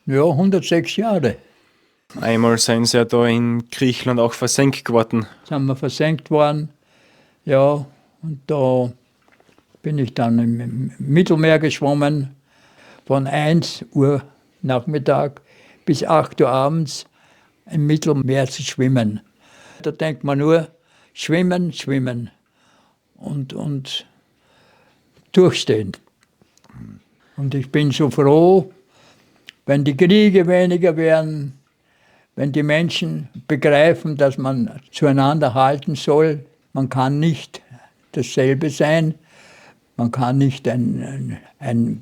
Ja, 106 Jahre Einmal seien Sie ja da in Griechenland auch versenkt geworden. sind wir versenkt worden. Ja, und da bin ich dann im Mittelmeer geschwommen, von 1 Uhr Nachmittag bis 8 Uhr abends im Mittelmeer zu schwimmen. Da denkt man nur, schwimmen, schwimmen und durchstehen. Und ich bin so froh, wenn die Kriege weniger werden, wenn die Menschen begreifen, dass man zueinander halten soll. Man kann nicht dasselbe sein, man kann nicht eine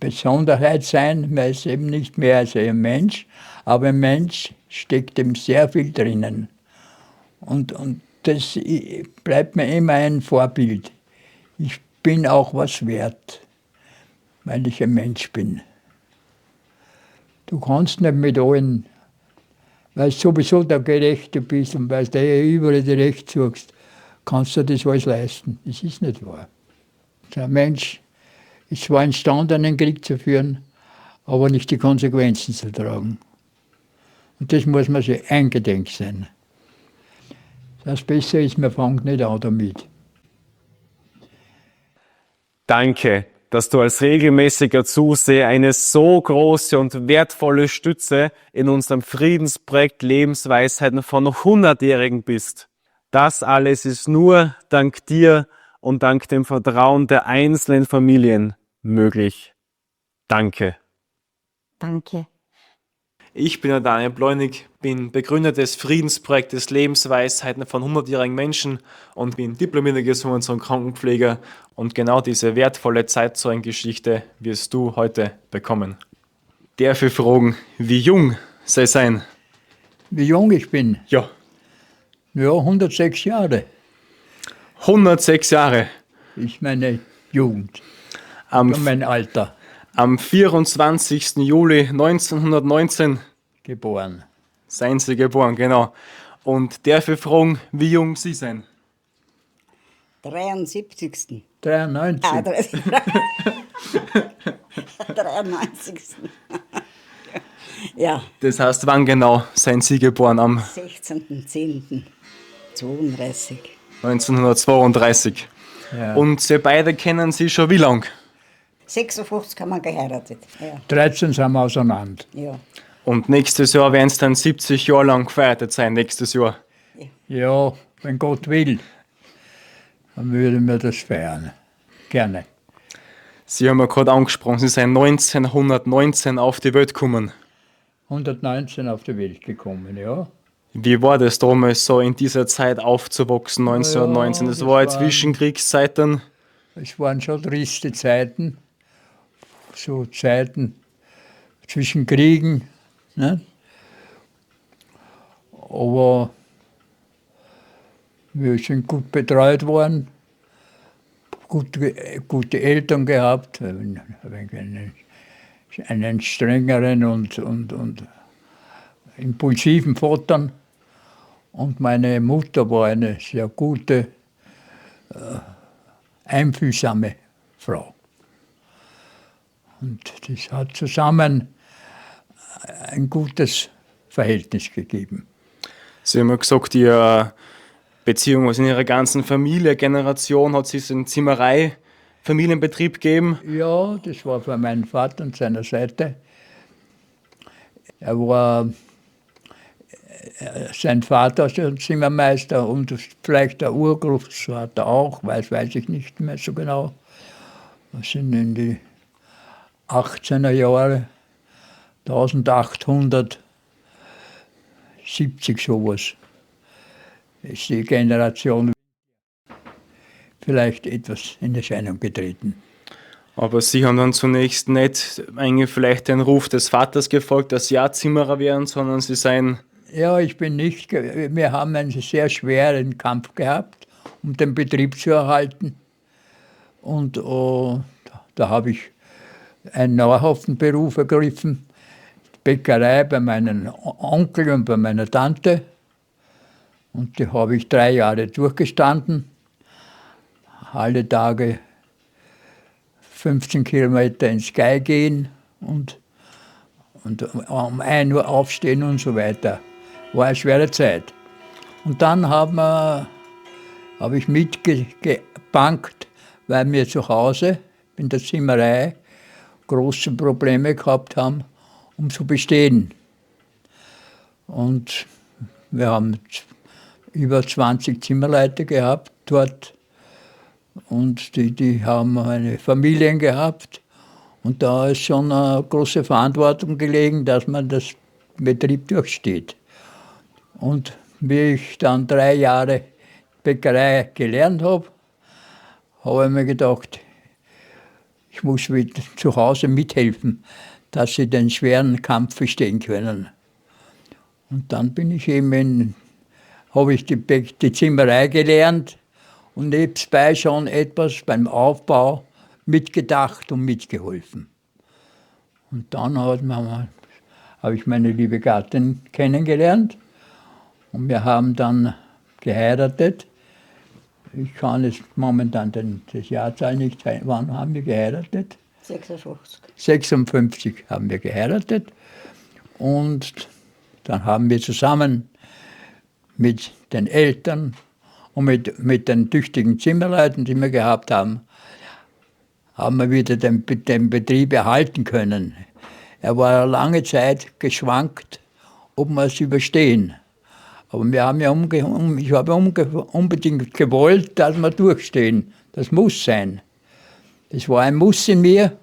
Besonderheit sein, man ist eben nicht mehr als ein Mensch, aber ein Mensch steckt eben sehr viel drinnen. Und das bleibt mir immer ein Vorbild. Ich bin auch was wert, weil ich ein Mensch bin. Du kannst nicht mit allen, weil du sowieso der Gerechte bist und weil du überall die Recht suchst, kannst du das alles leisten. Das ist nicht wahr. Der Mensch ist zwar imstande, einen Krieg zu führen, aber nicht die Konsequenzen zu tragen. Und das muss man sich eingedenk sein. Das Beste ist, man fängt nicht an damit. Danke, dass du als regelmäßiger Zuseher eine so große und wertvolle Stütze in unserem Friedensprojekt Lebensweisheiten von 100-Jährigen bist. Das alles ist nur dank dir und dank dem Vertrauen der einzelnen Familien möglich. Danke. Danke. Ich bin der Daniel Bleunig, bin Begründer des Friedensprojektes Lebensweisheiten von 100-jährigen Menschen und bin diplomierter Gesundheits- und Krankenpfleger. Und genau diese wertvolle Zeitzeugengeschichte wirst du heute bekommen. Darf ich fragen, wie jung sei sein? Wie jung ich bin? Ja, Ja, 106 Jahre 106 Jahre. ist meine Jugend Am, und mein Alter am 24. Juli 1919 geboren. seien Sie geboren, genau. Und darf ich fragen, wie jung Sie sein? 73. 93. Ah, 93. Ja, Das heißt, wann genau seien Sie geboren? Am 16.10.32. 1932. Ja. Und Sie beide kennen Sie schon wie lang? 56 haben wir geheiratet. Ja, 13 sind wir auseinander. ja. Und nächstes Jahr werden es dann 70 Jahre lang gefeiert sein, nächstes Jahr. Ja, wenn Gott will, dann würden wir das feiern. Gerne. Sie haben ja gerade angesprochen, Sie sind 1919 auf die Welt gekommen. 119 auf die Welt gekommen, ja. Wie war das damals so in dieser Zeit aufzuwachsen, 1919? Das das war ja waren- Zwischenkriegszeiten. Es waren schon triste Zeiten, so Zeiten zwischen Kriegen. Ne? Aber wir sind gut betreut worden, gute Eltern gehabt, einen strengeren und impulsiven Vater. Und meine Mutter war eine sehr gute, einfühlsame Frau. Und das hat zusammen ein gutes Verhältnis gegeben. Sie haben ja gesagt, Ihre Beziehung, also in Ihrer ganzen Familie-Generation hat es einen Zimmerei-Familienbetrieb gegeben. Ja, das war von meinem Vater und seiner Seite. Er war, sein Vater ist ein Zimmermeister und vielleicht der Urgroßvater auch, weiß ich nicht mehr so genau. Das sind in die 18er Jahre, 1870 sowas, ist die Generation vielleicht etwas in Erscheinung getreten. Aber Sie haben dann zunächst nicht eigentlich vielleicht den Ruf des Vaters gefolgt, dass Sie auch Zimmerer wären, sondern Sie seien... Ja, ich bin nicht, wir haben einen sehr schweren Kampf gehabt, um den Betrieb zu erhalten. Und da habe ich einen nahrhaften Beruf ergriffen, Bäckerei bei meinem Onkel und bei meiner Tante. Und die habe ich 3 Jahre durchgestanden, alle Tage 15 Kilometer ins Gei gehen und und um 1 Uhr aufstehen und so weiter. War eine schwere Zeit. Und dann habe ich mitgebankt, weil wir zu Hause in der Zimmerei große Probleme gehabt haben, um zu bestehen. Und wir haben über 20 Zimmerleute gehabt dort. Und die haben eine Familien gehabt. Und da ist schon eine große Verantwortung gelegen, dass man das Betrieb durchsteht. Und wie ich dann 3 Jahre Bäckerei gelernt habe, habe ich mir gedacht, ich muss zu Hause mithelfen, dass sie den schweren Kampf bestehen können. Und dann bin ich habe ich die Zimmerei gelernt und nebenbei schon etwas beim Aufbau mitgedacht und mitgeholfen. Und dann habe ich meine liebe Gattin kennengelernt und wir haben dann geheiratet. Ich kann jetzt momentan das Jahrzahl nicht sein. Wann haben wir geheiratet? 56. 56 haben wir geheiratet. Und dann haben wir zusammen mit den Eltern und mit den tüchtigen Zimmerleuten, die wir gehabt haben, haben wir wieder den Betrieb erhalten können. Er war eine lange Zeit geschwankt, ob wir es überstehen. Aber wir haben ich habe unbedingt gewollt, dass wir durchstehen. Das muss sein. Das war ein Muss in mir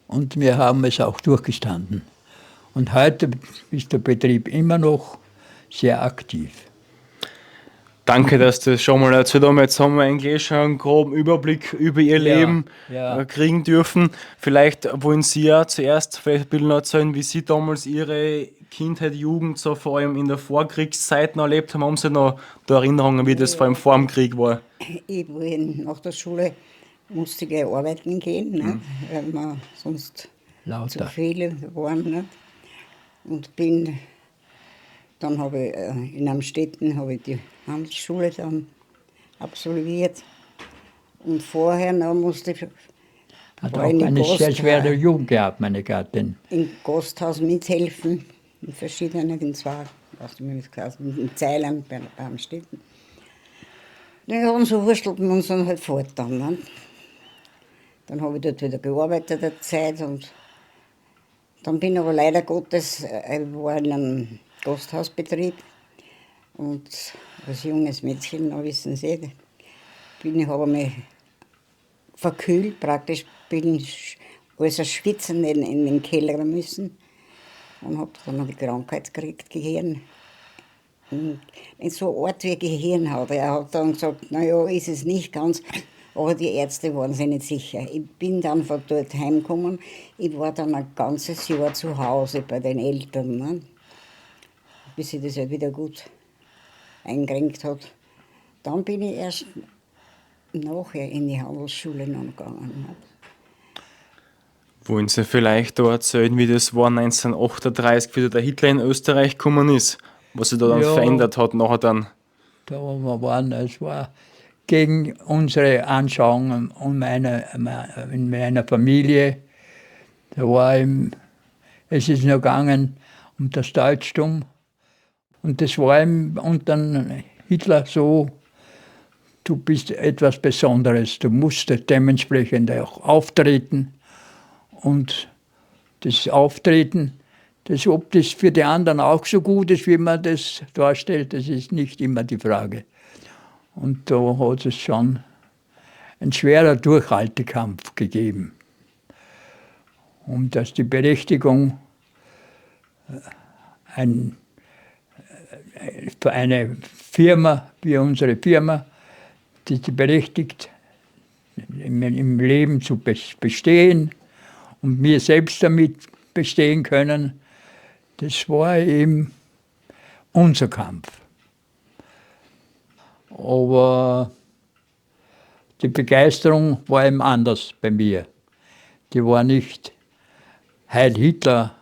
und wir haben es auch durchgestanden. Und heute ist der Betrieb immer noch sehr aktiv. Danke, dass du das schon mal erzählt hast. Jetzt haben wir eigentlich schon einen groben Überblick über Ihr Leben kriegen dürfen. Vielleicht wollen Sie ja zuerst vielleicht ein bisschen erzählen, wie Sie damals Ihre Kindheit, Jugend, so vor allem in der Vorkriegszeit noch erlebt haben. Haben Sie noch da Erinnerungen, wie das vor allem vor dem Krieg war? Nach der Schule musste ich arbeiten gehen, ne? Weil wir sonst zu viele waren. Ne? Und dann habe ich in Amstetten die Handelsschule dann absolviert. Und vorher noch musste ich Hat auch eine sehr schwere Jugend gehabt, meine Gattin. im Gasthaus mithelfen, in verschiedenen, in Zeilern, bei Amstetten. Ja, und so wurstelten wir uns dann halt fort dann. Ne? Dann habe ich dort wieder gearbeitet eine Zeit und dann bin ich aber leider Gottes, ich war in einem Gasthausbetrieb und als junges Mädchen, da wissen Sie, habe mich verkühlt, praktisch bin also schwitzend in den Keller müssen und habe dann die Krankheit gekriegt, Gehirn. In so eine Art wie Gehirnhaut. Er hat dann gesagt, naja, ist es nicht ganz, aber die Ärzte waren sich nicht sicher. Ich bin dann von dort heimgekommen, ich war dann ein ganzes Jahr zu Hause bei den Eltern, ne? Bis sich das halt wieder gut eingerenkt hat. Dann bin ich erst nachher in die Handelsschule noch gegangen. Ne? Wollen Sie vielleicht da erzählen, wie das war 1938, wie der Hitler in Österreich gekommen ist? Was sich da dann verändert hat nachher dann? Es war gegen unsere Anschauungen und in meiner Familie. Es ist nur gegangen um das Deutschtum. Und das war unter Hitler so, du bist etwas Besonderes, du musst dementsprechend auch auftreten. Und das Auftreten, ob das für die anderen auch so gut ist, wie man das darstellt, das ist nicht immer die Frage. Und da hat es schon ein schwerer Durchhaltekampf gegeben, um dass die Berechtigung für eine Firma wie unsere Firma, die berechtigt, im Leben zu bestehen und wir selbst damit bestehen können, das war eben unser Kampf. Aber die Begeisterung war eben anders bei mir. Die war nicht Heil Hitler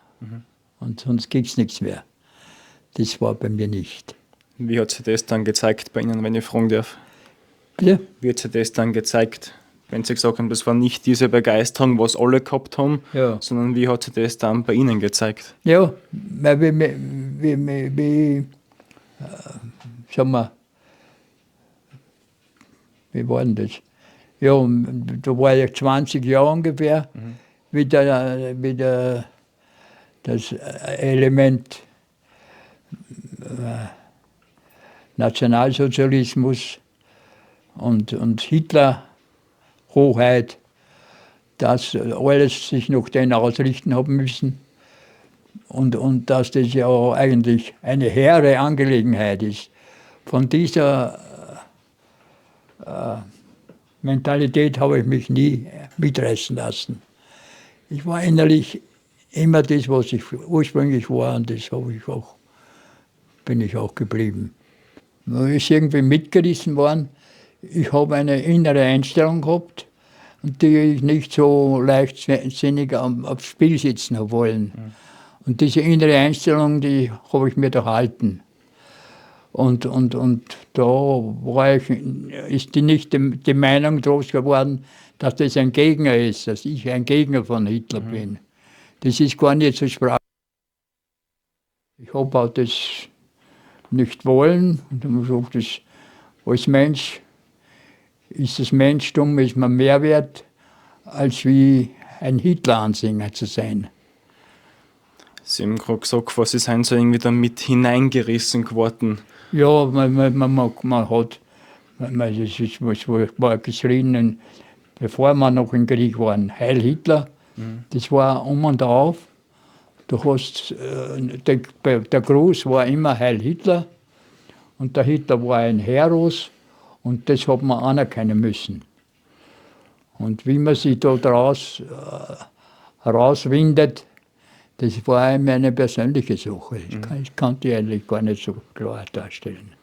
und sonst gibt es nichts mehr. Das war bei mir nicht. Wie hat sich das dann gezeigt bei Ihnen, wenn ich fragen darf? Bitte? Wie hat sich das dann gezeigt, Wenn Sie gesagt haben, das war nicht diese Begeisterung, was alle gehabt haben, Ja. sondern wie hat sich das dann bei Ihnen gezeigt? Ja, weil sagen wir, wie war denn das? Ja, da war ich 20 Jahre ungefähr, wie das Element Nationalsozialismus und Hitler-Hoheit, dass alles sich nach denen ausrichten haben müssen und dass das ja eigentlich eine hehre Angelegenheit ist. Von dieser Mentalität habe ich mich nie mitreißen lassen. Ich war innerlich immer das, was ich ursprünglich war, und das bin ich auch geblieben. Man ist irgendwie mitgerissen worden. Ich habe eine innere Einstellung gehabt, die ich nicht so leichtsinnig aufs Spiel sitzen habe wollen. Und diese innere Einstellung, die habe ich mir erhalten. Und da ist nicht die Meinung groß geworden, dass das ein Gegner ist, dass ich ein Gegner von Hitler bin. Das ist gar nicht zur Sprache. Ich habe auch das nicht wollen. Und dann habe ich gesagt, als Mensch ist das Menschtum ist mir mehr wert, als wie ein Hitler-Anhänger zu sein. Sie haben gerade gesagt, was Sie sind so irgendwie damit hineingerissen geworden. Ja, man hat, es war geschrien, bevor wir noch im Krieg waren, Heil Hitler. Das war um und auf. Du hast, der Gruß war immer Heil Hitler. Und der Hitler war ein Heros. Und das hat man anerkennen müssen. Und wie man sich da draus herauswindet, das war immer eine persönliche Sache. Ich kann die eigentlich gar nicht so klar darstellen.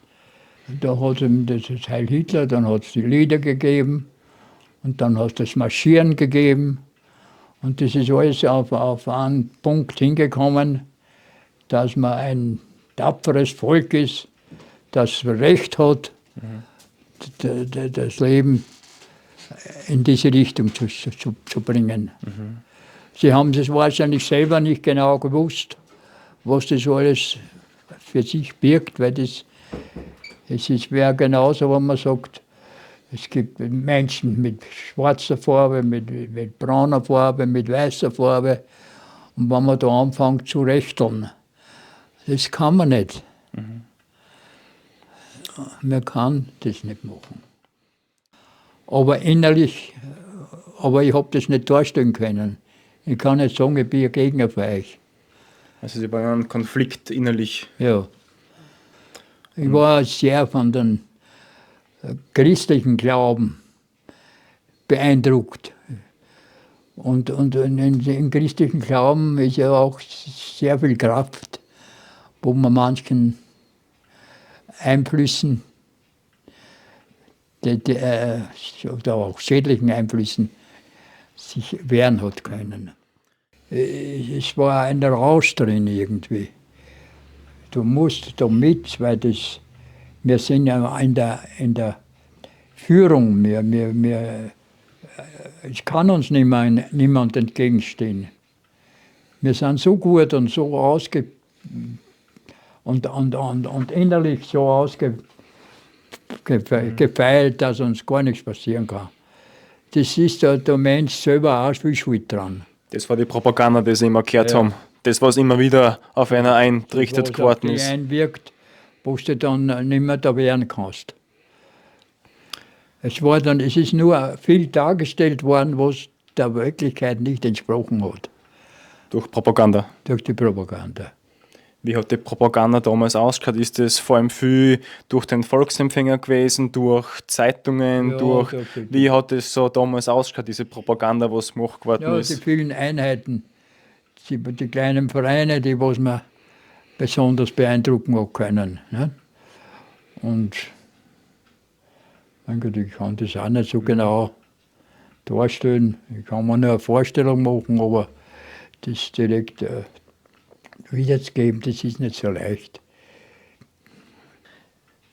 Da hat es das Heil Hitler, dann hat es die Lieder gegeben und dann hat es das Marschieren gegeben. Und das ist alles auf einen Punkt hingekommen, dass man ein tapferes Volk ist, das Recht hat, das Leben in diese Richtung zu bringen. Sie haben es wahrscheinlich selber nicht genau gewusst, was das alles für sich birgt, weil wäre genauso, wenn man sagt, es gibt Menschen mit schwarzer Farbe, mit brauner Farbe, mit weißer Farbe. Und wenn man da anfängt zu rechteln, das kann man nicht. Man kann das nicht machen. Aber innerlich, ich habe das nicht darstellen können. Ich kann nicht sagen, ich bin ein Gegner für euch. Also Sie waren in einem Konflikt innerlich. Ja. Ich war sehr von dem christlichen Glauben beeindruckt. Und im christlichen Glauben ist ja auch sehr viel Kraft, wo man manchen Einflüssen, oder auch schädlichen Einflüssen, sich wehren hat können. Es war ein Rausch drin irgendwie. Du musst da mit, weil wir sind ja in der Führung, es kann uns niemand entgegenstehen. Wir sind so gut und so und innerlich so ausgefeilt, dass uns gar nichts passieren kann. Das ist der Mensch selber auch viel schuld dran. Das war die Propaganda, die Sie immer gehört haben. Das, was immer wieder auf einer eintrichtet geworden ist. Was einwirkt, wo du dann nicht mehr da wehren kannst. Es ist nur viel dargestellt worden, was der Wirklichkeit nicht entsprochen hat. Durch Propaganda. Durch die Propaganda. Wie hat die Propaganda damals ausgeschaut? Ist das vor allem viel durch den Volksempfänger gewesen, durch Zeitungen, Ja, wie hat es so damals ausgeschaut, diese Propaganda, was gemacht geworden Ja, ist? die vielen Einheiten, die kleinen Vereine, die was man besonders beeindrucken hat können. Ne? Und mein Gott, ich kann das auch nicht so genau darstellen. Ich kann mir nur eine Vorstellung machen, aber das direkt wiederzugeben, das ist nicht so leicht.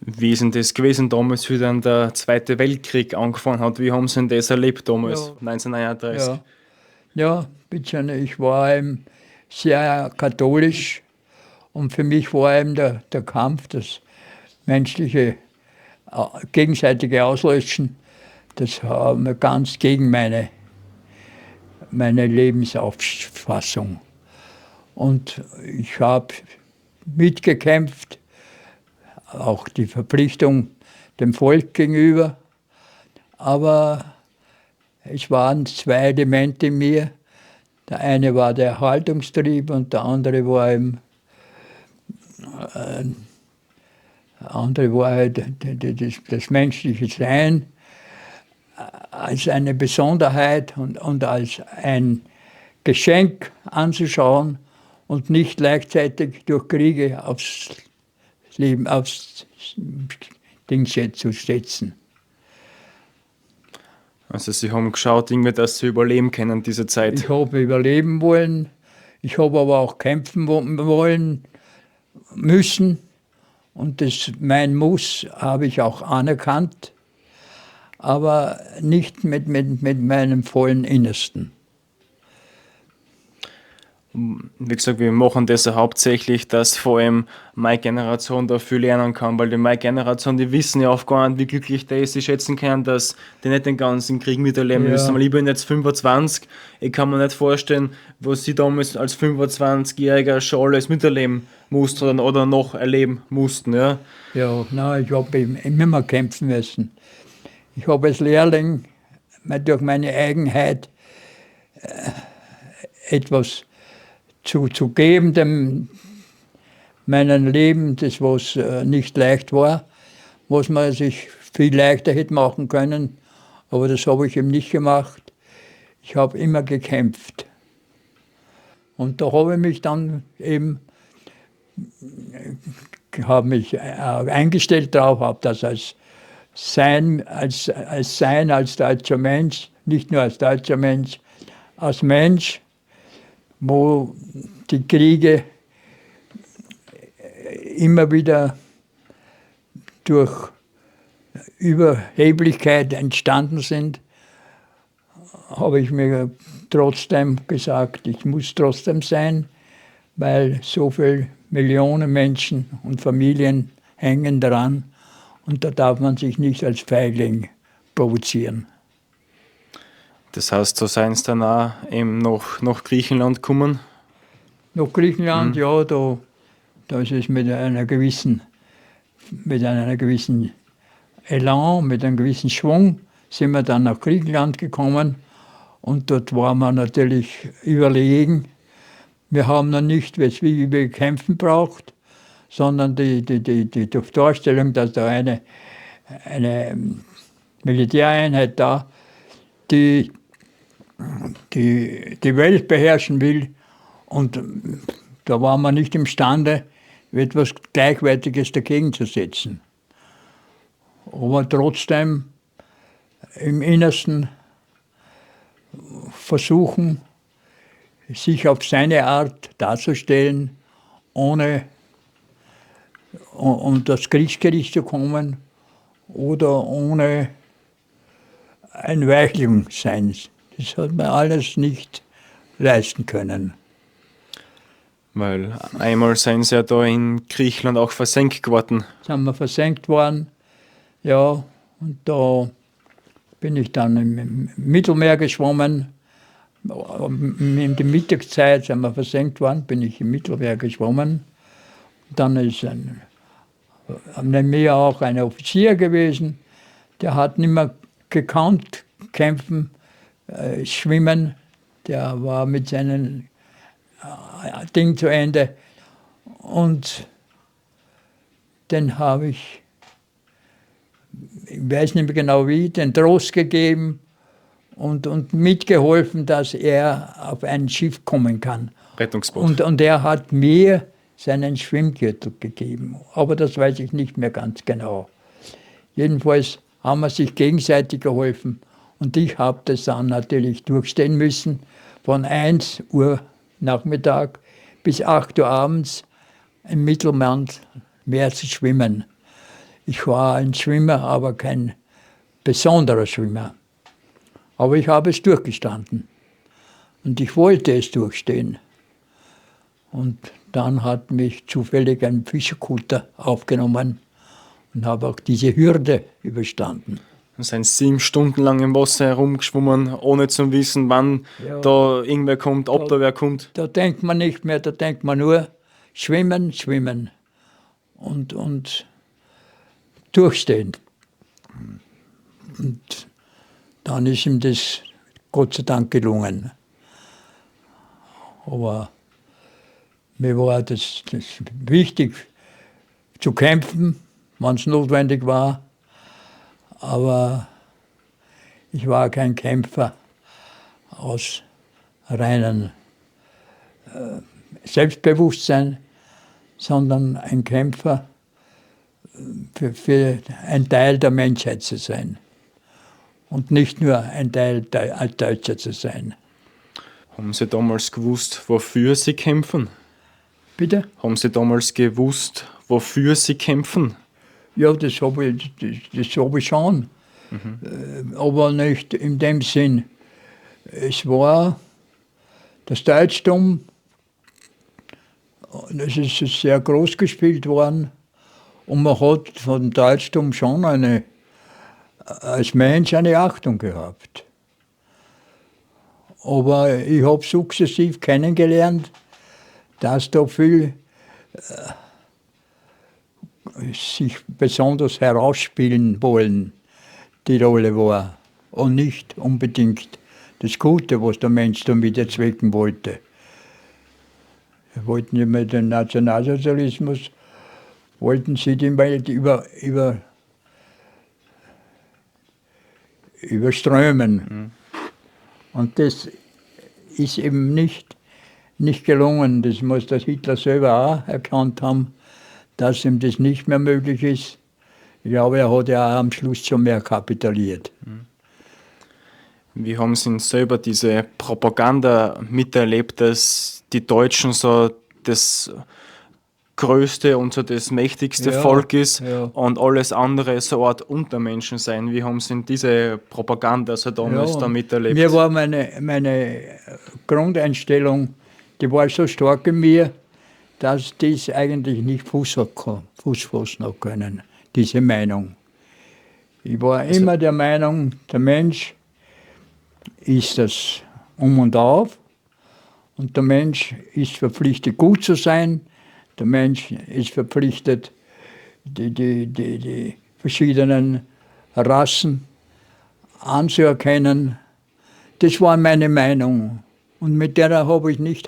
Wie ist denn das gewesen damals, wie dann der Zweite Weltkrieg angefangen hat? Wie haben Sie denn das erlebt damals, Ja. 1939? Ja, ja, bitte, ich war eben sehr katholisch und für mich war eben der Kampf, das menschliche gegenseitige Auslöschen, das war ganz gegen meine Lebensauffassung. Und ich habe mitgekämpft, auch die Verpflichtung dem Volk gegenüber, aber es waren zwei Elemente in mir. Der eine war der Erhaltungstrieb und der andere war eben, das menschliche Sein als eine Besonderheit und als ein Geschenk anzuschauen und nicht gleichzeitig durch Kriege aufs Leben, aufs Ding zu setzen. Also Sie haben geschaut, irgendwie, dass Sie überleben können diese Zeit. Ich habe überleben wollen, ich habe aber auch kämpfen wollen müssen und mein Muss habe ich auch anerkannt, aber nicht mit meinem vollen Innersten. Wie gesagt, wir machen das ja hauptsächlich, dass vor allem meine Generation da viel lernen kann, weil die meine Generation, die wissen ja oft gar nicht, wie glücklich die ist. Sie schätzen können, dass die nicht den ganzen Krieg miterleben müssen. Weil ich bin jetzt 25, ich kann mir nicht vorstellen, was sie damals als 25-Jähriger schon alles miterleben mussten oder noch erleben mussten. Ja. Ja, nein, ich habe immer kämpfen müssen. Ich habe als Lehrling durch meine Eigenheit etwas zu geben, meinem Leben, das was nicht leicht war, was man sich viel leichter hätte machen können, aber das habe ich eben nicht gemacht. Ich habe immer gekämpft. Und da habe ich mich dann eben eingestellt darauf, habe das als deutscher Mensch, nicht nur als deutscher Mensch, als Mensch, wo die Kriege immer wieder durch Überheblichkeit entstanden sind, habe ich mir trotzdem gesagt, ich muss trotzdem sein, weil so viele Millionen Menschen und Familien hängen daran und da darf man sich nicht als Feigling provozieren. Das heißt, so seien es dann auch eben nach Griechenland gekommen? Nach Griechenland, ja, da ist es mit einer gewissen Elan, mit einem gewissen Schwung, sind wir dann nach Griechenland gekommen und dort waren wir natürlich überlegen. Wir haben noch nicht, wie wir kämpfen braucht, sondern die Vorstellung, dass da eine Militäreinheit da, die Welt beherrschen will. Und da waren wir nicht imstande, etwas Gleichwertiges dagegen zu setzen. Aber trotzdem im Innersten versuchen, sich auf seine Art darzustellen, ohne um das Kriegsgericht zu kommen oder ohne ein Weichling-Sein. Das hat man alles nicht leisten können. Weil einmal seien sie ja da in Griechenland auch versenkt geworden. Sind wir versenkt worden, ja, und da bin ich dann im Mittelmeer geschwommen. In der Mittagszeit sind wir versenkt worden, bin ich im Mittelmeer geschwommen. Dann ist neben mir auch ein Offizier gewesen, der hat nicht mehr gekannt, kämpfen, schwimmen. Der war mit seinem Ding zu Ende. Und den habe ich weiß nicht mehr genau wie, den Trost gegeben und mitgeholfen, dass er auf ein Schiff kommen kann. Rettungsboot. Und er hat mir seinen Schwimmgürtel gegeben. Aber das weiß ich nicht mehr ganz genau. Jedenfalls haben wir sich gegenseitig geholfen. Und ich habe das dann natürlich durchstehen müssen, von 1 Uhr Nachmittag bis 8 Uhr abends im Mittelmeer zu schwimmen. Ich war ein Schwimmer, aber kein besonderer Schwimmer. Aber ich habe es durchgestanden. Und ich wollte es durchstehen. Und dann hat mich zufällig ein Fischerkutter aufgenommen und habe auch diese Hürde überstanden. Und sind 7 Stunden lang im Wasser herumgeschwommen, ohne zu wissen, wann Ja. da irgendwer kommt, ob da wer kommt. Da denkt man nicht mehr, da denkt man nur schwimmen, schwimmen und durchstehen. Und dann ist ihm das Gott sei Dank gelungen. Aber mir war das wichtig zu kämpfen, wenn es notwendig war. Aber ich war kein Kämpfer aus reinem Selbstbewusstsein, sondern ein Kämpfer für ein Teil der Menschheit zu sein. Und nicht nur ein Teil als Deutscher zu sein. Haben Sie damals gewusst, wofür Sie kämpfen? Bitte? Haben Sie damals gewusst, wofür Sie kämpfen? Ja, das hab ich schon. Aber nicht in dem Sinn. Es war das Deutschtum, das ist sehr groß gespielt worden. Und man hat von Deutschtum schon als Mensch eine Achtung gehabt. Aber ich habe sukzessiv kennengelernt, dass da viel sich besonders herausspielen wollen, die Rolle war. Und nicht unbedingt das Gute, was der Mensch damit erzwecken wollte. Wir wollten ja mit dem Nationalsozialismus, wollten sie die Welt überströmen. Und das ist eben nicht gelungen. Das muss der Hitler selber auch erkannt haben, dass ihm das nicht mehr möglich ist. Ich glaube, er hat ja auch am Schluss schon mehr kapituliert. Wie haben Sie denn selber diese Propaganda miterlebt, dass die Deutschen so das größte und so das mächtigste Ja, Volk ist ja. und alles andere so eine Art Untermenschen sein? Wie haben Sie denn diese Propaganda so damals da miterlebt? Mir war meine Grundeinstellung, die war so stark in mir, dass dies eigentlich nicht Fuß fassen hat können, diese Meinung. Ich war immer der Meinung, der Mensch ist das Um und Auf und der Mensch ist verpflichtet, gut zu sein. Der Mensch ist verpflichtet, die verschiedenen Rassen anzuerkennen. Das war meine Meinung. Und mit der habe ich mich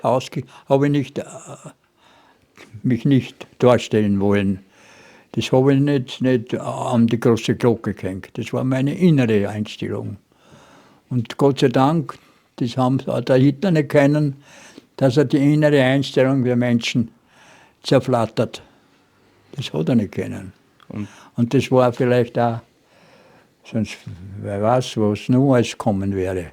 nicht darstellen wollen. Das habe ich nicht an die große Glocke gehängt. Das war meine innere Einstellung. Und Gott sei Dank, das hat der Hitler nicht können, dass er die innere Einstellung der Menschen zerflattert. Das hat er nicht können. Und das war vielleicht auch, sonst wer weiß, was noch alles kommen wäre.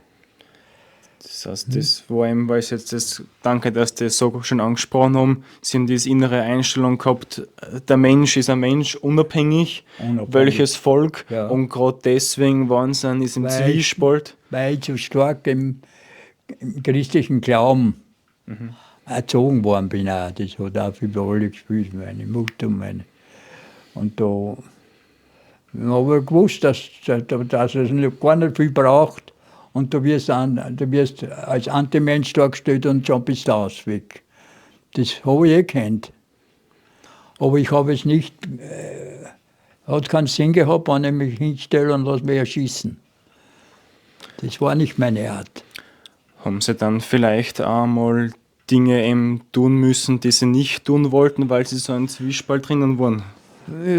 Das heißt, das war eben, weil Sie jetzt danke, dass Sie das so schon angesprochen haben, Sie haben diese innere Einstellung gehabt, der Mensch ist ein Mensch, unabhängig. Welches Volk, Ja. und gerade deswegen waren Sie in diesem Zwiespalt. Weil ich so stark im christlichen Glauben erzogen worden bin. Auch. Das hat auch viel Rolle gespielt, meine Mutter und da habe ich gewusst, dass es gar nicht viel braucht. Und du wirst als Antimensch dargestellt und schon bist du weg. Das habe ich gekannt. Aber ich habe es nicht, hat keinen Sinn gehabt, wenn ich mich hinstelle und lasse mich erschießen. Das war nicht meine Art. Haben Sie dann vielleicht einmal Dinge eben tun müssen, die Sie nicht tun wollten, weil Sie so einen Zwiespalt drinnen waren?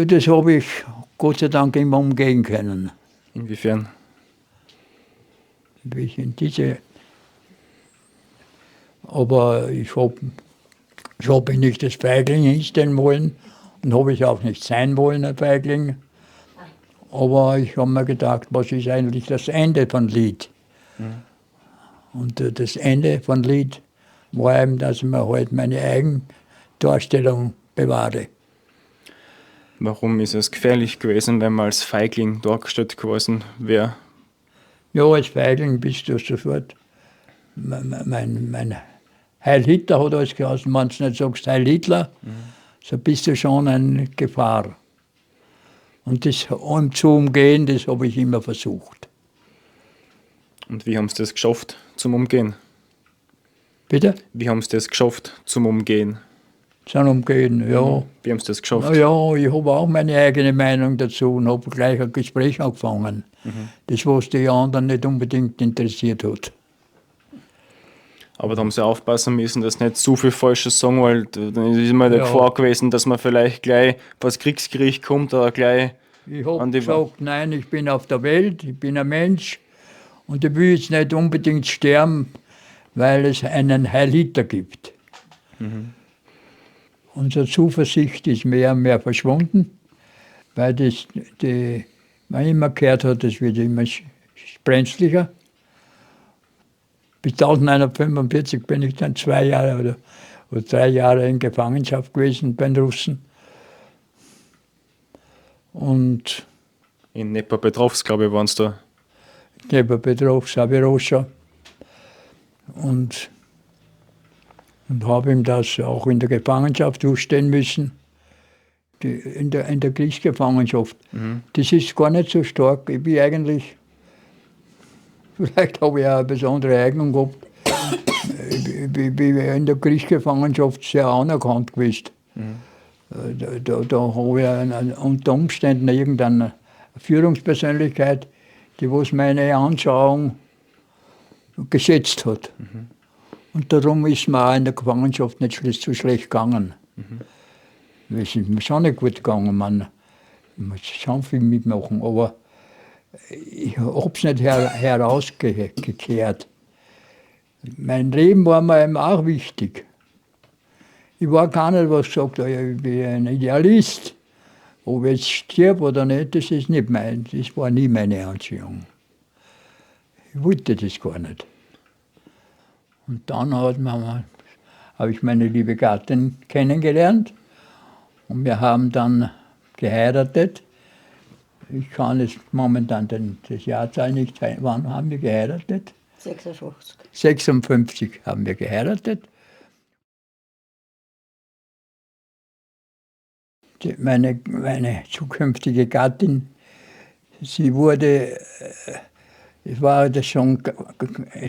Das habe ich Gott sei Dank immer umgehen können. Inwiefern? Aber ich hab mich nicht als Feigling hinstellen wollen und habe ich auch nicht sein wollen, ein Feigling. Aber ich habe mir gedacht, was ist eigentlich das Ende von Lied? Und das Ende von Lied war eben, dass ich mir halt meine Eigendarstellung bewahre. Warum ist es gefährlich gewesen, wenn man als Feigling dargestellt gewesen wäre? Ja, als Feigling bist du sofort. Mein Heil Hitler hat alles geheißen, wenn du nicht sagst Heil Hitler, so bist du schon eine Gefahr. Und das zu umgehen, das habe ich immer versucht. Und wie haben sie das geschafft zum Umgehen? Bitte? Wie haben sie das geschafft zum Umgehen? Zum Umgehen, ja. Wie haben sie das geschafft? Na ja, ich habe auch meine eigene Meinung dazu und habe gleich ein Gespräch angefangen. Das, was die anderen nicht unbedingt interessiert hat. Aber da haben sie aufpassen müssen, dass nicht zu viel Falsches sagen, weil dann ist immer die Ja. Gefahr gewesen, dass man vielleicht gleich was Kriegsgericht kommt oder gleich Ich habe an die gesagt, nein, ich bin auf der Welt, ich bin ein Mensch und ich will jetzt nicht unbedingt sterben, weil es einen Heil Hitler gibt. Unsere Zuversicht ist mehr und mehr verschwunden, weil man immer gehört hat, es wird immer brenzlicher. Bis 1945 bin ich dann 2 Jahre oder 3 Jahre in Gefangenschaft gewesen bei den Russen. Und in Dnepropetrovsk, glaube ich, waren es da. Dnepropetrovsk, Saviroscha. Und habe ihm das auch in der Gefangenschaft durchstehen müssen. In der Kriegsgefangenschaft. Das ist gar nicht so stark. Ich bin eigentlich, vielleicht habe ich auch eine besondere Eignung gehabt. Ich bin in der Kriegsgefangenschaft sehr anerkannt gewesen. Da habe ich unter Umständen irgendeine Führungspersönlichkeit, die was meine Anschauung geschätzt hat. Und darum ist mir auch in der Gefangenschaft nicht so schlecht gegangen. Es ist mir schon nicht gut gegangen, man muss schon viel mitmachen, aber ich habe es nicht herausgekehrt. Mein Leben war mir eben auch wichtig. Ich war gar nicht, was gesagt hat, ich bin ein Idealist. Ob ich jetzt stirb oder nicht, das ist nicht das war nie meine Anziehung. Ich wollte das gar nicht. Und dann habe ich meine liebe Gattin kennengelernt und wir haben dann geheiratet. Ich kann jetzt momentan das Jahrzahl nicht sein. Wann haben wir geheiratet? 56. 56 haben wir geheiratet. Meine zukünftige Gattin, sie wurde, es war das schon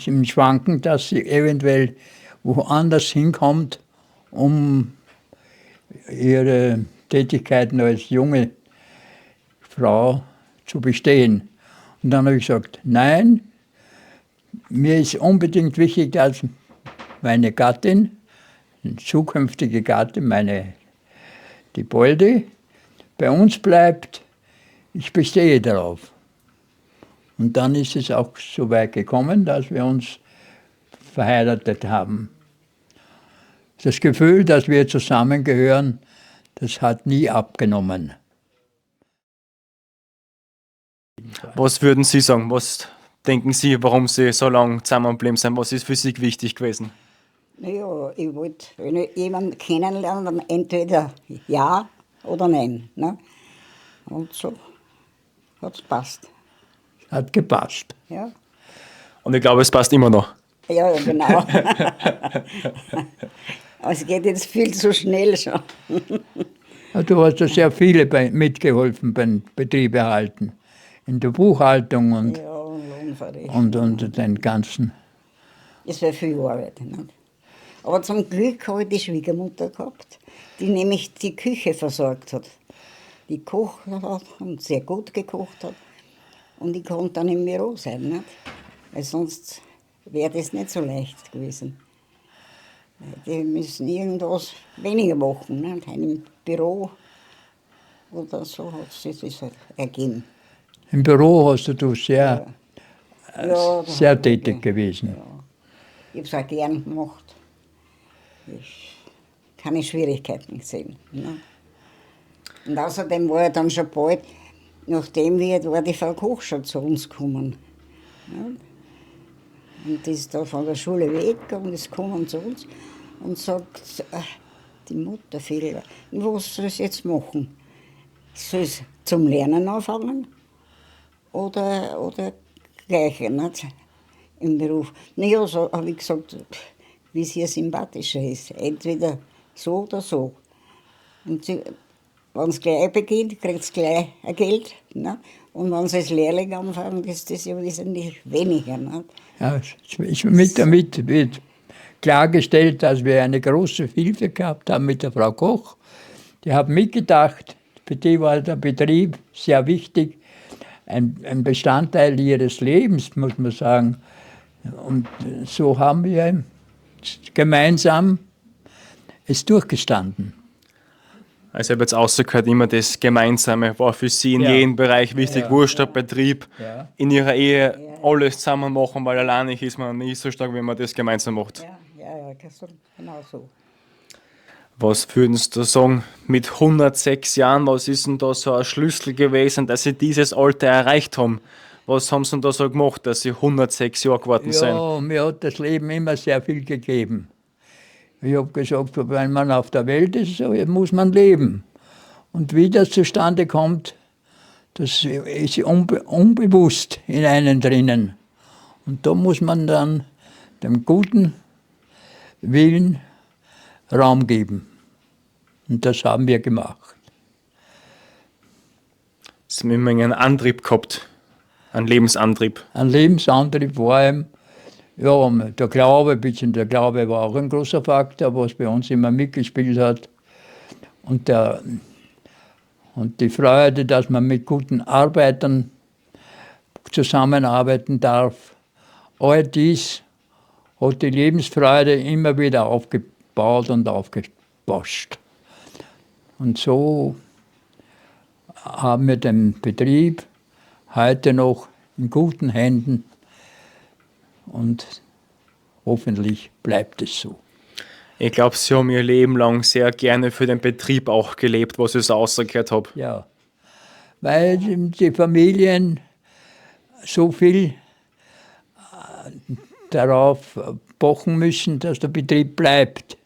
im Schwanken, dass sie eventuell woanders hinkommt, um ihre Tätigkeiten als junge Frau zu bestehen. Und dann habe ich gesagt, nein, mir ist unbedingt wichtig, dass meine Gattin, eine zukünftige Gattin, die Bolde, bei uns bleibt. Ich bestehe darauf. Und dann ist es auch so weit gekommen, dass wir uns verheiratet haben. Das Gefühl, dass wir zusammengehören, das hat nie abgenommen. Was würden Sie sagen? Was denken Sie, warum Sie so lange zusammengeblieben sind? Was ist für Sie wichtig gewesen? Naja, ich wollte, wenn ich jemanden kennenlerne, dann entweder ja oder nein. Ne? Und so hat es passt. Hat gepasst. Ja, Und ich glaube, es passt immer noch. ja genau. Aber es geht jetzt viel zu schnell schon. Ja, du hast ja sehr viele mitgeholfen beim Betrieb erhalten. In der Buchhaltung und, Ja, und Lohnverrechnung. und den ganzen. Es war viel Arbeit. Nicht? Aber zum Glück habe ich die Schwiegermutter gehabt, die nämlich die Küche versorgt hat. Die gekocht hat und sehr gut gekocht hat. Und ich konnte dann im Büro sein. Nicht? Weil sonst wäre das nicht so leicht gewesen. Die müssen irgendwas weniger machen. Nicht? Im Büro oder so hat sich das halt ergeben. Im Büro hast du sehr, Ja, sehr tätig gewesen. Ja. Ich habe es auch gern gemacht. Ich keine Schwierigkeiten gesehen. Ne? Und außerdem war ja dann schon bald, nachdem war die Frau Koch schon zu uns gekommen. Ne? Und die ist da von der Schule weg und ist gekommen zu uns und sagt, die Mutter Fehler, was soll ich jetzt machen? soll es zum Lernen anfangen oder gleich nicht, im Beruf. Naja, so habe ich gesagt, wie es ihr sympathischer ist. Entweder so oder so. Und wenn es gleich beginnt, kriegt es gleich ein Geld. Ne? Und wenn sie als Lehrling anfangen, ist das ja wesentlich weniger. Ne? Ja, damit wird klargestellt, dass wir eine große Hilfe gehabt haben mit der Frau Koch. Die hat mitgedacht, für die war der Betrieb sehr wichtig, ein Bestandteil ihres Lebens, muss man sagen. Und so haben wir gemeinsam es durchgestanden. Also ich habe jetzt rausgehört, immer das Gemeinsame war für Sie in Ja. jedem Bereich wichtig. Wurscht, der Betrieb, Ja. in Ihrer Ehe alles zusammen machen, weil alleinig ist man nicht so stark, wenn man das gemeinsam macht. Ja, genau so. Was würden Sie da sagen, mit 106 Jahren, was ist denn da so ein Schlüssel gewesen, dass Sie dieses Alter erreicht haben? Was haben Sie denn da so gemacht, dass Sie 106 Jahre geworden sind? Ja, mir hat das Leben immer sehr viel gegeben. Ich habe gesagt, wenn man auf der Welt ist, so muss man leben. Und wie das zustande kommt, das ist unbewusst in einem drinnen. Und da muss man dann dem guten Willen Raum geben. Und das haben wir gemacht. Sie haben immer einen Antrieb gehabt, einen Lebensantrieb. Ein Lebensantrieb war ihm, ja, der Glaube war auch ein großer Faktor, was bei uns immer mitgespielt hat. Und die Freude, dass man mit guten Arbeitern zusammenarbeiten darf. All dies hat die Lebensfreude immer wieder aufgebaut und aufgepasst. Und so haben wir den Betrieb heute noch in guten Händen und hoffentlich bleibt es so. Ich glaube, Sie haben Ihr Leben lang sehr gerne für den Betrieb auch gelebt, was ich so rausgehört habe. Ja, weil die Familien so viel darauf pochen müssen, dass der Betrieb bleibt.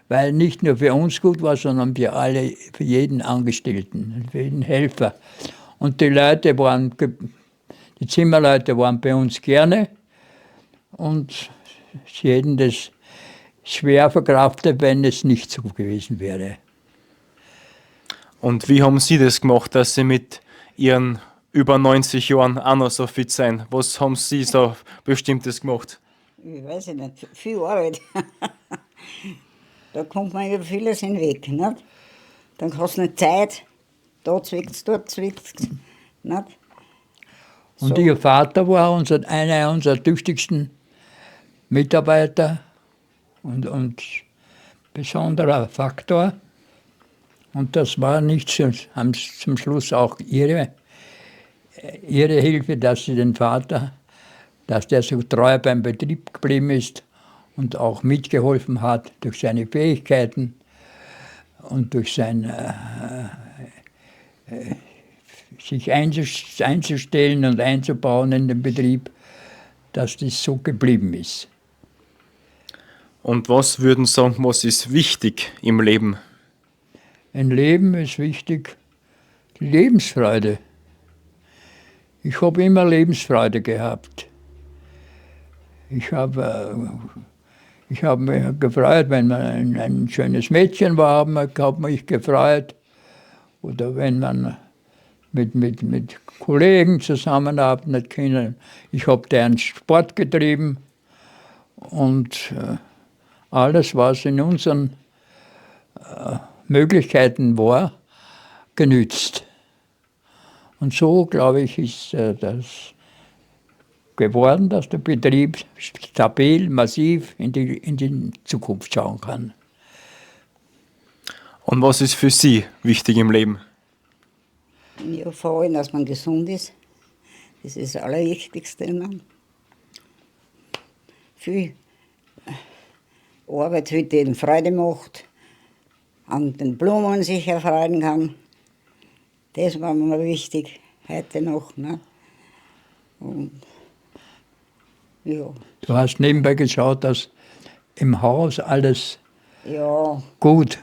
Weil nicht nur für uns gut war, sondern für jeden Angestellten, für jeden Helfer. Und die Zimmerleute waren bei uns gerne und sie hätten das schwer verkraftet, wenn es nicht so gewesen wäre. Und wie haben Sie das gemacht, dass Sie mit Ihren über 90 Jahren auch noch so fit sind? Was haben Sie so Bestimmtes gemacht? Ich weiß nicht, viel Arbeit. Da kommt man über vieles hinweg. Nicht? Dann hast du nicht Zeit, da zwickt's, dort zwickt's. Nicht? Und So. ihr Vater war einer unserer tüchtigsten Mitarbeiter und besonderer Faktor. Und das war nicht zum Schluss auch ihre Hilfe, dass sie den Vater, dass der so treu beim Betrieb geblieben ist und auch mitgeholfen hat durch seine Fähigkeiten und durch sein sich einzustellen und einzubauen in den Betrieb, dass das so geblieben ist. Und was würden Sie sagen, was ist wichtig im Leben? Im Leben ist wichtig die Lebensfreude. Ich habe immer Lebensfreude gehabt. Ich habe mich gefreut, wenn man ein schönes Mädchen war, habe mich gefreut. Oder wenn man mit Kollegen zusammenarbeiten können. Ich habe deren Sport getrieben und alles, was in unseren Möglichkeiten war, genützt. Und so, glaube ich, ist das geworden, dass der Betrieb stabil, massiv in die Zukunft schauen kann. Und was ist für Sie wichtig im Leben? Ja, vor allem, dass man gesund ist. Das ist das Allerwichtigste. Ne? Viel Arbeit, die den Freude macht, an den Blumen sich erfreuen kann. Das war mir wichtig, heute noch. Ne? Und, ja. Du hast nebenbei geschaut, dass im Haus alles Ja, gut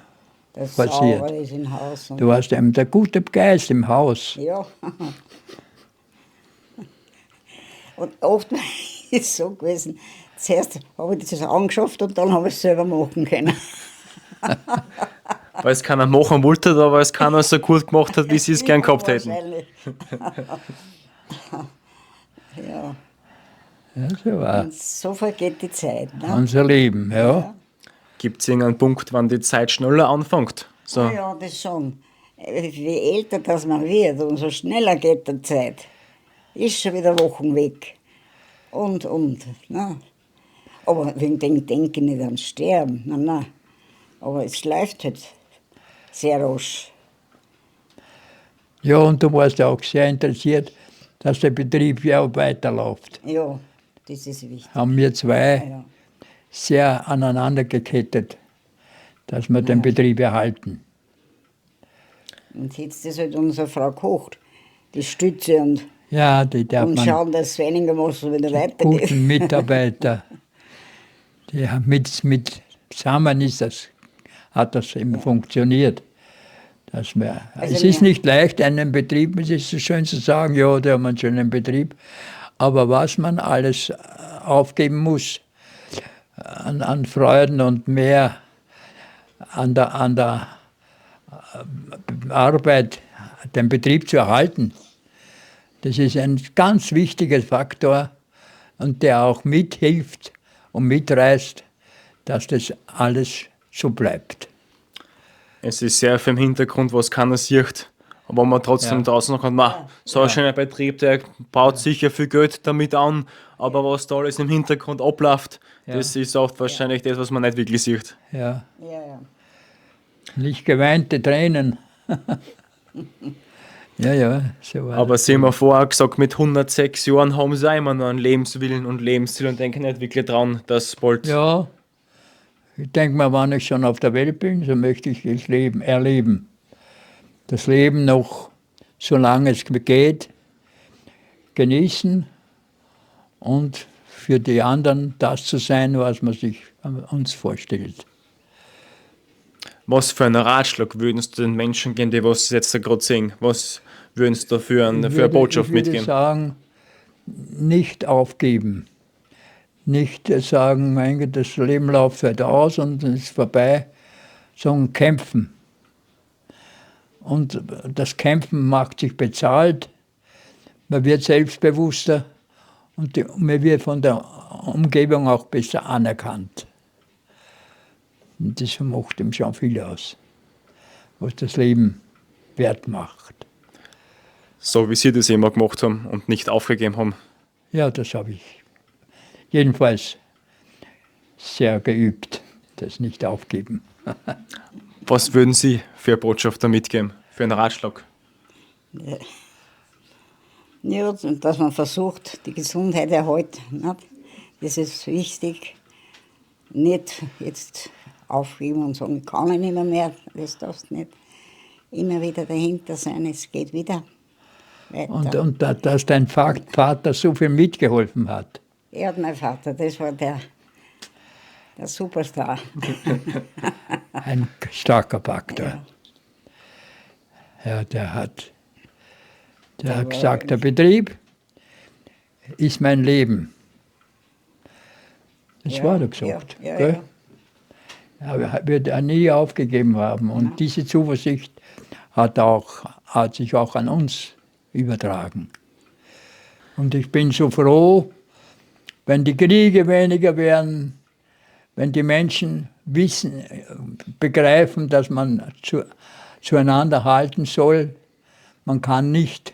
das passiert. sauber ist im Haus. Und Du hast eben der gute Geist im Haus. ja. Und oft ist es so gewesen, zuerst habe ich das angeschafft und dann habe ich es selber machen können. Weil es keiner machen wollte, aber weil es keiner so gut gemacht hat, wie sie es gern gehabt hätten. Wahrscheinlich. Ja, Ja, so war und so vergeht die Zeit. Ne? unser Leben. Ja. Gibt es irgendeinen Punkt, wann die Zeit schneller anfängt? So, Ja, das schon. Je älter das man wird, umso schneller geht die Zeit. Ist schon wieder Wochen weg. Und. Ne? Aber wegen dem denke ich nicht ans Sterben. Nein. Aber es läuft halt sehr rasch. Ja, und du warst ja auch sehr interessiert, dass der Betrieb ja auch weiterläuft. Ja, das ist wichtig. Haben wir zwei Ja. sehr aneinander gekettet, dass wir den Betrieb erhalten. Und jetzt ist halt unsere Frau kocht, die Stütze und Ja, die darf man schauen, dass es weniger muss und wieder weitergeht. guten Mitarbeiter, die haben zusammen hat das eben funktioniert. Dass wir, Also es ist wir- nicht leicht, einen Betrieb, es ist so schön zu sagen, ja, da haben wir einen schönen Betrieb, aber was man alles aufgeben muss an Freuden und mehr an der Arbeit, den Betrieb zu erhalten, das ist ein ganz wichtiger Faktor und der auch mithilft und mitreißt, dass das alles so bleibt. es ist sehr viel im Hintergrund, was keiner sieht. Aber man trotzdem Ja. draußen noch kann, so ein schöner Betrieb, der baut sicher viel Geld damit an, aber was da alles im Hintergrund abläuft, das ist oft wahrscheinlich das, was man nicht wirklich sieht. Ja. Ja. Nicht geweinte Tränen. ja, so war Aber das. Sie haben ja vorher gesagt, mit 106 Jahren haben sie auch immer noch einen Lebenswillen und Lebensziel und denken nicht wirklich dran, dass bald. Ja, ich denke mal, wenn ich schon auf der Welt bin, so möchte ich das Leben erleben. Das Leben noch, solange es geht, genießen und für die anderen das zu sein, was man sich uns vorstellt. Was für einen Ratschlag würden Sie den Menschen geben, die was Sie jetzt gerade sehen? Was würden Sie da für eine Botschaft Ich würde mitgeben? sagen, nicht aufgeben. Nicht sagen, mein Gott, das Leben läuft halt aus und es ist vorbei, sondern kämpfen. Und das Kämpfen macht sich bezahlt, man wird selbstbewusster und man wird von der Umgebung auch besser anerkannt. Und das macht ihm schon viel aus, was das Leben wert macht. So wie Sie das immer gemacht haben und nicht aufgegeben haben. Ja, das habe ich jedenfalls sehr geübt, das nicht aufgeben. Was würden Sie für eine Botschaft da mitgeben? Für einen Ratschlag? Ja, und dass man versucht, die Gesundheit erhalten. Nicht? Das ist wichtig. Nicht jetzt aufgeben und sagen, ich kann nicht mehr, das darfst du nicht. Immer wieder dahinter sein, es geht wieder weiter. Und dass dein Vater so viel mitgeholfen hat. Er hat mein Vater, das war der Superstar. Ein starker Faktor. Ja, der hat gesagt, der Betrieb ist mein Leben. Das war er gesagt. Ja, gell? Er wird er nie aufgegeben haben. Und diese Zuversicht hat sich auch an uns übertragen. Und ich bin so froh, wenn die Kriege weniger werden, wenn die Menschen begreifen, dass man zueinander halten soll. Man kann nicht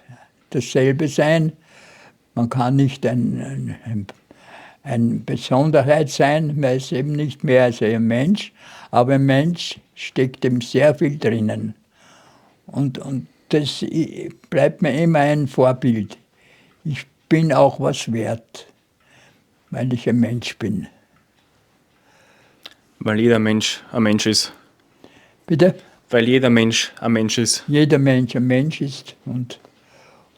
dasselbe sein, man kann nicht eine Besonderheit sein, man ist eben nicht mehr als ein Mensch, aber ein Mensch steckt eben sehr viel drinnen. Und das bleibt mir immer ein Vorbild. Ich bin auch was wert, weil ich ein Mensch bin. Weil jeder Mensch ein Mensch ist. Bitte? Weil jeder Mensch ein Mensch ist. Jeder Mensch ein Mensch ist und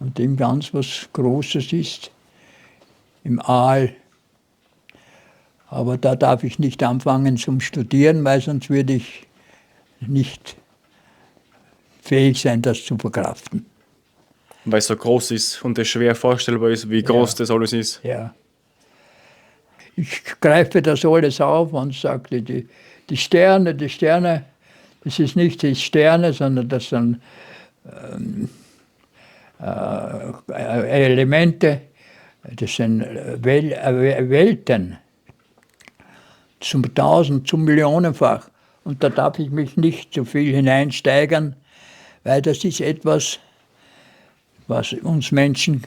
dem ganz was Großes ist, im Aal. Aber da darf ich nicht anfangen zum Studieren, weil sonst würde ich nicht fähig sein, das zu verkraften. Weil es so groß ist und es schwer vorstellbar ist, wie groß das alles ist. Ja. Ich greife das alles auf und sage, die Sterne, das ist nicht die Sterne, sondern das sind Elemente, das sind Welten zum 1000, zum Millionenfach. Und da darf ich mich nicht zu viel hineinsteigern, weil das ist etwas, was uns Menschen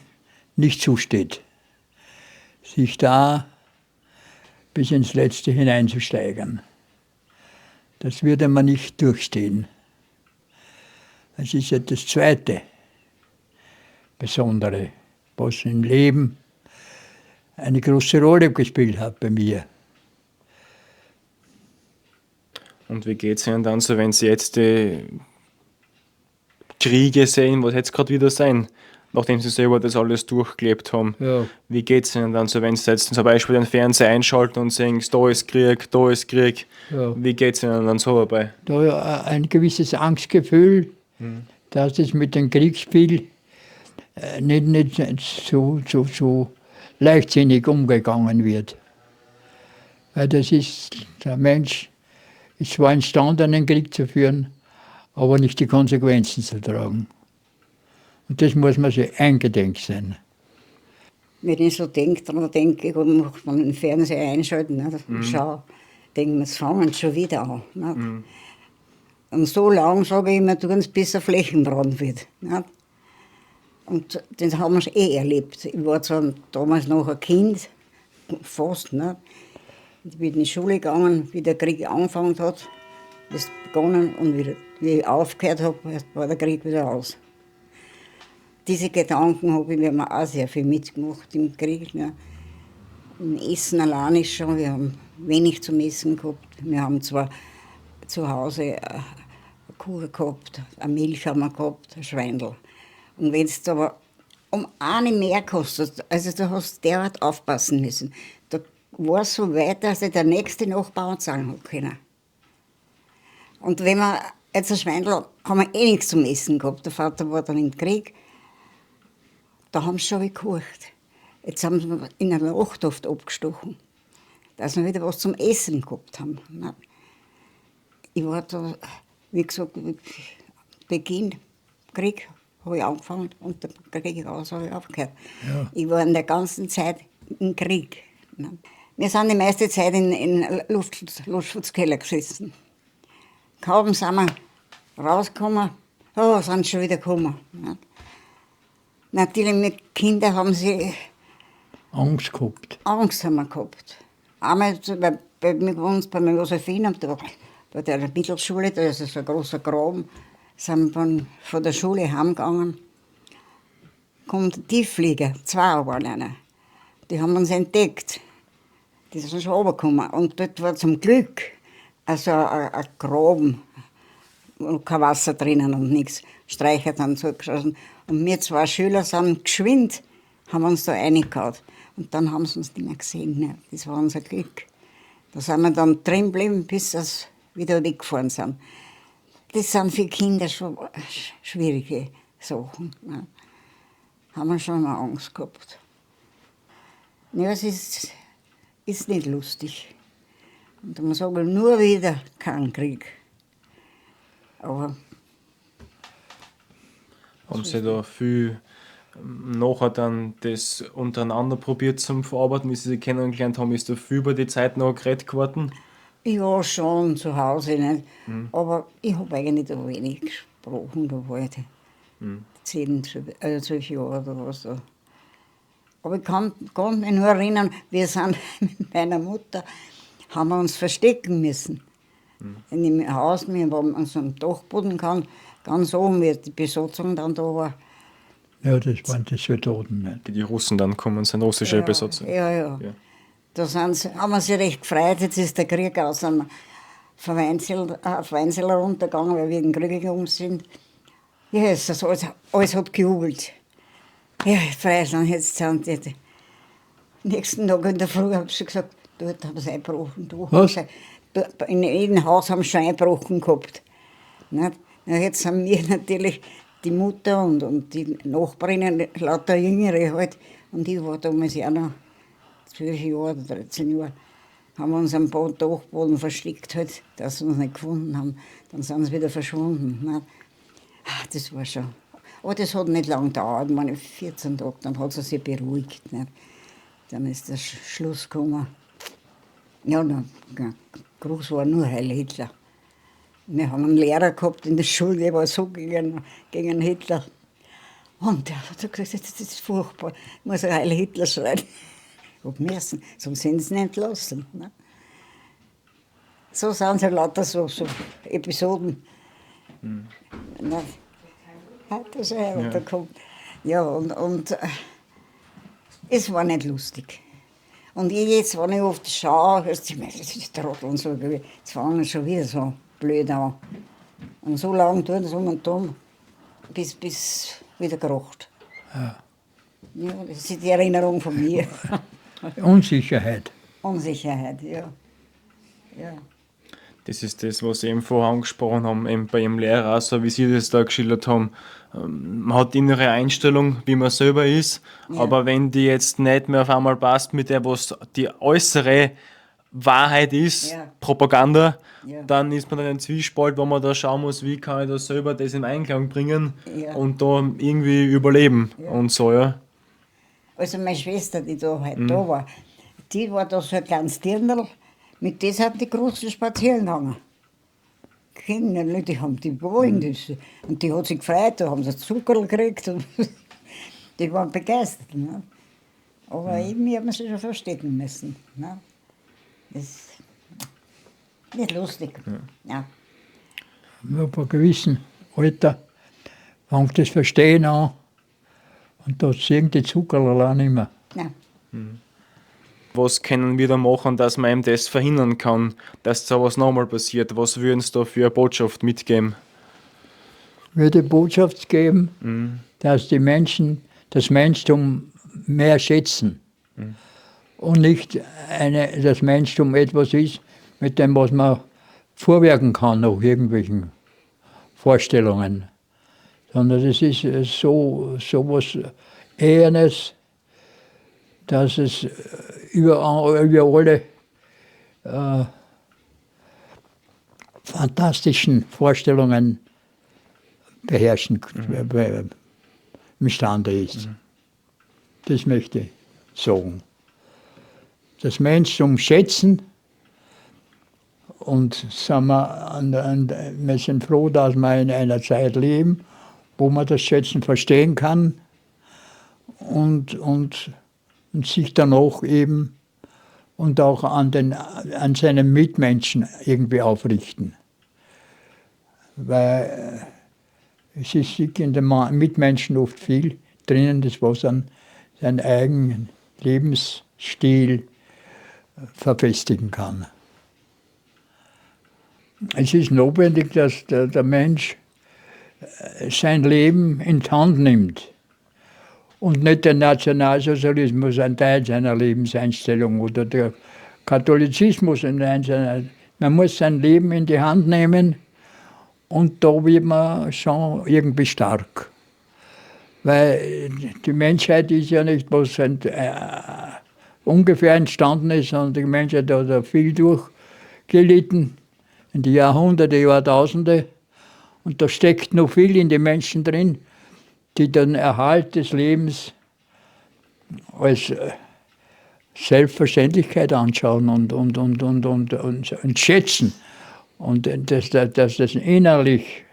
nicht zusteht. Sich da bis ins Letzte hineinzusteigern. Das würde man nicht durchstehen. Das ist ja das Zweite Besondere, was im Leben eine große Rolle gespielt hat bei mir. Und wie geht es Ihnen dann so, wenn Sie jetzt die Kriege sehen, was jetzt gerade wieder sein, nachdem Sie selber das alles durchgelebt haben? Ja. Wie geht es Ihnen dann so, wenn Sie jetzt zum Beispiel den Fernseher einschalten und sehen, da ist Krieg, da ist Krieg? Ja. Wie geht es Ihnen dann so dabei? Da ein gewisses Angstgefühl, dass es mit dem Kriegsspiel nicht so leichtsinnig umgegangen wird. Weil das ist, der Mensch ist zwar imstande, einen Krieg zu führen, aber nicht die Konsequenzen zu tragen. Und das muss man sich eingedenk sein. Wenn ich so denke, dann denke ich, wenn man den Fernseher einschalten, ne, schau, denke ich, es fangen schon wieder an. Ne? Und so lange sage ich immer, tun es, bis er Flächenbrand wird. Ne? Und das haben wir eh erlebt. Ich war zwar damals noch ein Kind, fast. Ne? Ich bin in die Schule gegangen, wie der Krieg angefangen hat, ist begonnen und wie ich aufgehört habe, war der Krieg wieder aus. Diese Gedanken habe ich mir auch sehr viel mitgemacht im Krieg. Ne? Im Essen alleine schon, wir haben wenig zum Essen gehabt. Wir haben zwar zu Hause eine Kuh gehabt, eine Milch haben wir gehabt, ein Schweindel. Und wenn es aber um eine mehr kostet, also da hast du derart aufpassen müssen. Da war es so weit, dass der nächste Nachbar uns sagen hat können. Und wenn man jetzt ein Schweindel, haben wir eh nichts zum Essen gehabt. Der Vater war dann im Krieg. Da haben sie schon gekocht. Jetzt haben sie in einer Nacht oft abgestochen, dass wir wieder was zum Essen gehabt haben. Ich war da, wie gesagt, Beginn Krieg habe ich angefangen und der Krieg aus habe ich aufgehört. Ja. Ich war in der ganzen Zeit im Krieg. Wir sind die meiste Zeit in Luftschutzkeller gesessen. Kaum sind wir rausgekommen, oh, sind schon wieder gekommen. Natürlich mit Kindern haben sie Angst gehabt. Angst haben wir gehabt. Einmal bei mir Josephine, bei der Mittelschule, da ist so ein großer Graben, sind wir von der Schule heimgegangen. Kommt ein Tiefflieger, 2 waren einer. Die haben uns entdeckt. Die sind schon runtergekommen. Und dort war zum Glück also ein Graben, kein Wasser drinnen und nichts. Streicher dann zugeschossen. Und wir 2 Schüler sind geschwind, haben uns da reingehauen. Und dann haben sie uns nicht mehr gesehen. Ne? Das war unser Glück. Da sind wir dann drin geblieben, bis sie wieder weggefahren sind. Das sind für Kinder schon schwierige Sachen. Ne? Haben wir schon mal Angst gehabt. Ja, es ist nicht lustig. Und man sagt nur wieder kein Krieg. Aber haben Sie da viel nachher dann das untereinander probiert zum Verarbeiten, wie Sie sich kennengelernt haben? Ist da viel über die Zeit noch geredet geworden? ja, schon zu Hause nicht. Aber ich habe eigentlich da wenig gesprochen, da war ich 10, 12 Jahre oder was. Da. Aber ich kann mich nur erinnern, wir sind mit meiner Mutter, haben wir uns verstecken müssen. In dem Haus, wir waren an so einem Dachboden ganz oben, wie die Besatzung dann da war. Ja, das waren die Soldaten nicht. Die Russen dann kommen, sind russische Besatzung. Ja. Da haben wir sich recht gefreut, jetzt ist der Krieg aus einem Weinzel runtergegangen, weil wir in den Krieg gegangen sind. Ja, alles hat gejubelt. Ja, Freiland, jetzt sind die. Nächsten Tag in der Früh habe ich gesagt, dort haben sie eingebrochen. Was? In jedem Haus haben sie schon eingebrochen gehabt. Nicht? Ja, jetzt haben wir natürlich die Mutter und die Nachbarinnen, lauter Jüngere halt, und ich war damals ja auch noch 12 Jahre oder 13 Jahre, haben wir uns am Dachboden versteckt, halt, dass sie uns nicht gefunden haben. Dann sind sie wieder verschwunden. Nicht? Das war schon. Aber das hat nicht lange gedauert, meine 14 Tage, dann hat sie sich beruhigt. Nicht? Dann ist der Schluss gekommen. Ja, groß war nur Heil Hitler. Wir haben einen Lehrer gehabt in der Schule, der war so gegen Hitler. Und der hat gesagt, das ist furchtbar, ich muss ein Heil Hitler schreien. Ich hab müssen, sonst sind sie nicht entlassen. Ne? So sind so lauter so Episoden. Na, hat er schon heruntergekommen. Ja, und es war nicht lustig. Und ich jetzt, wenn ich oft schaue, hörst du, das ist Trottel und so, jetzt fangen schon wieder so blöd an. Und so lange tun sie um und um, bis wieder gerocht. Ja, das ist die Erinnerung von mir. Unsicherheit. Unsicherheit, ja. Das ist das, was Sie eben vorher angesprochen haben, eben bei Ihrem Lehrer, so wie Sie das da geschildert haben. Man hat die innere Einstellung, wie man selber ist, aber wenn die jetzt nicht mehr auf einmal passt mit der, was die äußere Wahrheit ist, Propaganda, dann ist man dann ein Zwiespalt, wo man da schauen muss, wie kann ich da selber das in Einklang bringen und da irgendwie überleben und so, ja. Also meine Schwester, die da halt da war, die war da so ein kleines Dirndl, mit dem haben die Großen spazieren gegangen. Kinder, die haben die wollen das. Und die hat sich gefreut, da haben sie Zuckerl gekriegt. Und die waren begeistert. Ne? Aber irgendwie haben wir sie schon verstecken müssen. Ne? Das ist nicht lustig. Ja. Ab einem gewissen Alter fängt das Verstehen an und da sehen die Zuckerl auch nicht mehr. Ja. Was können wir da machen, dass man eben das verhindern kann, dass sowas nochmal passiert? Was würden Sie da für eine Botschaft mitgeben? Ich würde Botschaft geben, dass die Menschen das Menschtum mehr schätzen und nicht das Menschtum etwas ist, mit dem, was man vorwerken kann nach irgendwelchen Vorstellungen, sondern es ist so was Ehernes, dass es über alle fantastischen Vorstellungen beherrschen imstande ist. Das möchte ich sagen. Das Menschtum schätzen und wir sind froh, dass wir in einer Zeit leben, wo man das Schätzen verstehen kann und sich danach eben und auch an seinen Mitmenschen irgendwie aufrichten. Weil es ist in den Mitmenschen oft viel drinnen, das was an seinen eigenen Lebensstil verfestigen kann. Es ist notwendig, dass der Mensch sein Leben in die Hand nimmt und nicht der Nationalsozialismus ein Teil seiner Lebenseinstellung oder der Katholizismus ein Teil seiner. Man muss sein Leben in die Hand nehmen und da wird man schon irgendwie stark. Weil die Menschheit ist ja nicht, was ungefähr entstanden ist, sondern die Menschheit hat da viel durchgelitten in die Jahrhunderte, Jahrtausende. Und da steckt noch viel in den Menschen drin, die den Erhalt des Lebens als Selbstverständlichkeit anschauen und schätzen. Und dass das innerlich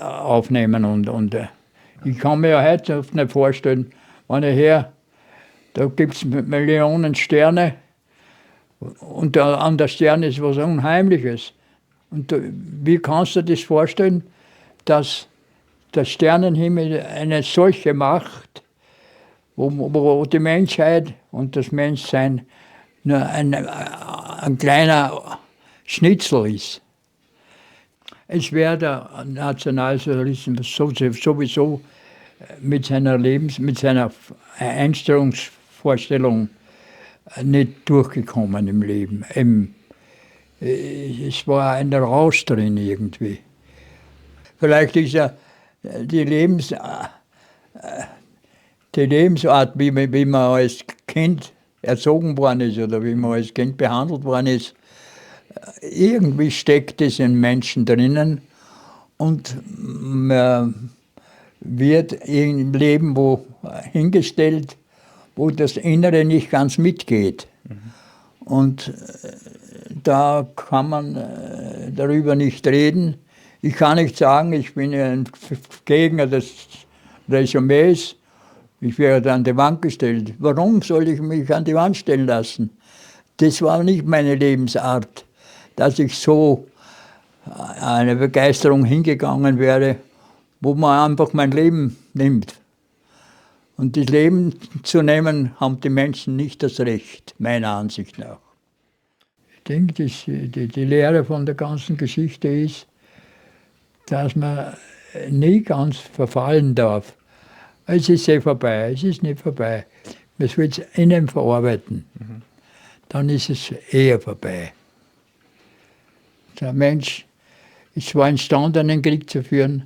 aufnehmen. Ich kann mir ja heute oft nicht vorstellen, wenn ich her, da gibt es Millionen Sterne und an der Stern ist was Unheimliches. Und wie kannst du dir das vorstellen, dass der Sternenhimmel eine solche Macht, wo die Menschheit und das Menschsein nur ein kleiner Schnitzel ist? Es wäre der Nationalsozialismus sowieso mit seiner Einstellungsvorstellung nicht durchgekommen im Leben. es war ein Rausch drin irgendwie. Vielleicht ist ja die Lebensart, wie man als Kind erzogen worden ist oder wie man als Kind behandelt worden ist, irgendwie steckt es in Menschen drinnen und man wird im Leben hingestellt, wo das Innere nicht ganz mitgeht. Und da kann man darüber nicht reden. Ich kann nicht sagen, ich bin ein Gegner des Resümees. Ich werde an die Wand gestellt. Warum soll ich mich an die Wand stellen lassen? Das war nicht meine Lebensart, dass ich so eine Begeisterung hingegangen wäre, wo man einfach mein Leben nimmt. Und das Leben zu nehmen, haben die Menschen nicht das Recht, meiner Ansicht nach. Ich denke, die Lehre von der ganzen Geschichte ist, dass man nie ganz verfallen darf. Es ist vorbei, es ist nicht vorbei. Man soll es innen verarbeiten. Dann ist es eher vorbei. Der Mensch ist zwar imstande, einen Krieg zu führen,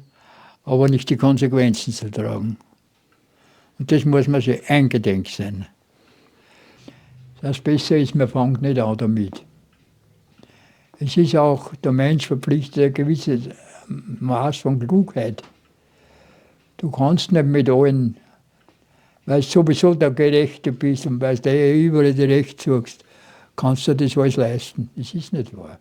aber nicht die Konsequenzen zu tragen. Und das muss man sich eingedenk sein. Das Beste ist, man fängt nicht an damit. Es ist auch der Mensch verpflichtet, ein gewisses Maß von Klugheit. Du kannst nicht mit allen, weil du sowieso der Gerechte bist und weil du überall die Recht suchst, kannst du das alles leisten. Das ist nicht wahr.